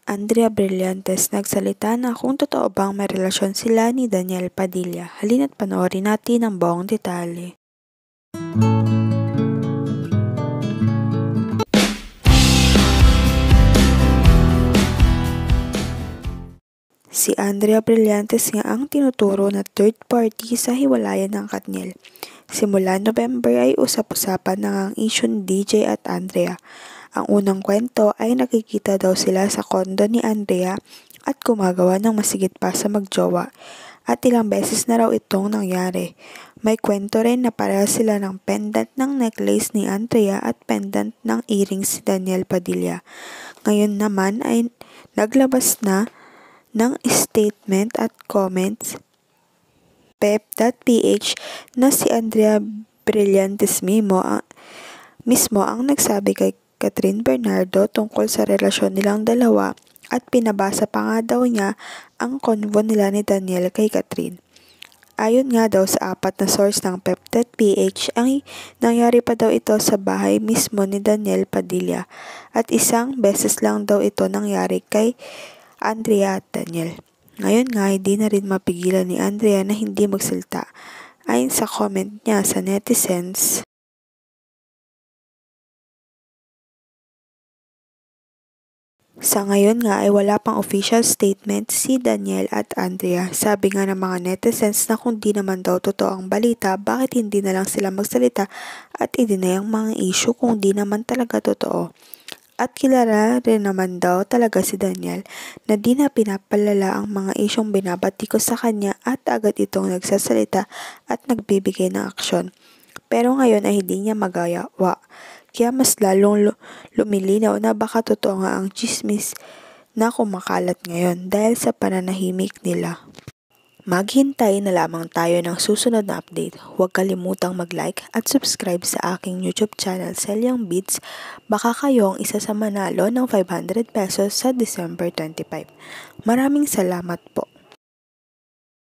Andrea Brillantes nagsalita na kung totoo bang may relasyon sila ni Daniel Padilla. Halina't panoorin natin ang buong detalye. Si Andrea Brillantes nga ang tinuturo na third party sa hiwalayan ng Katniel. Simula November ay usap-usapan na ang issue ni DJ at Andrea. Ang unang kwento ay nakikita daw sila sa kondo ni Andrea at gumagawa ng masigit pa sa magjowa. At ilang beses na raw itong nangyari. May kwento rin na pareha sila ng pendant ng necklace ni Andrea at pendant ng earrings si Daniel Padilla. Ngayon naman ay naglabas na ng statement at comments pep.ph na si Andrea Brillantes mismo ang nagsabi kay Catherine Bernardo tungkol sa relasyon nilang dalawa at pinabasa pa nga daw niya ang convo nila ni Daniel kay Catherine. Ayon nga daw sa 4 na source ng pep.ph, ang nangyari pa daw ito sa bahay mismo ni Daniel Padilla at isang beses lang daw ito nangyari kay Andrea at Daniel. Ngayon nga, hindi na rin mapigilan ni Andrea na hindi magsalita. Ayon sa comment niya sa netizens, sa ngayon nga ay wala pang official statement si Daniel at Andrea. Sabi nga ng mga netizens na kung di naman daw totoo ang balita, bakit hindi na lang sila magsalita at i-deny ang mga issue kung di naman talaga totoo. At kilala rin naman daw talaga si Daniel na di na pinapalala ang mga isyong binabatikos sa kanya at agad itong nagsasalita at nagbibigay ng aksyon. Pero ngayon ay hindi niya magawa. Kaya mas lalong lumilinaw na baka totoo nga ang chismis na kumakalat ngayon dahil sa pananahimik nila. Maghintay na lamang tayo ng susunod na update. Huwag kalimutang mag-like at subscribe sa aking YouTube channel, Celiang Beats. Baka kayo ang isa sa manalo ng 500 pesos sa December 25. Maraming salamat po.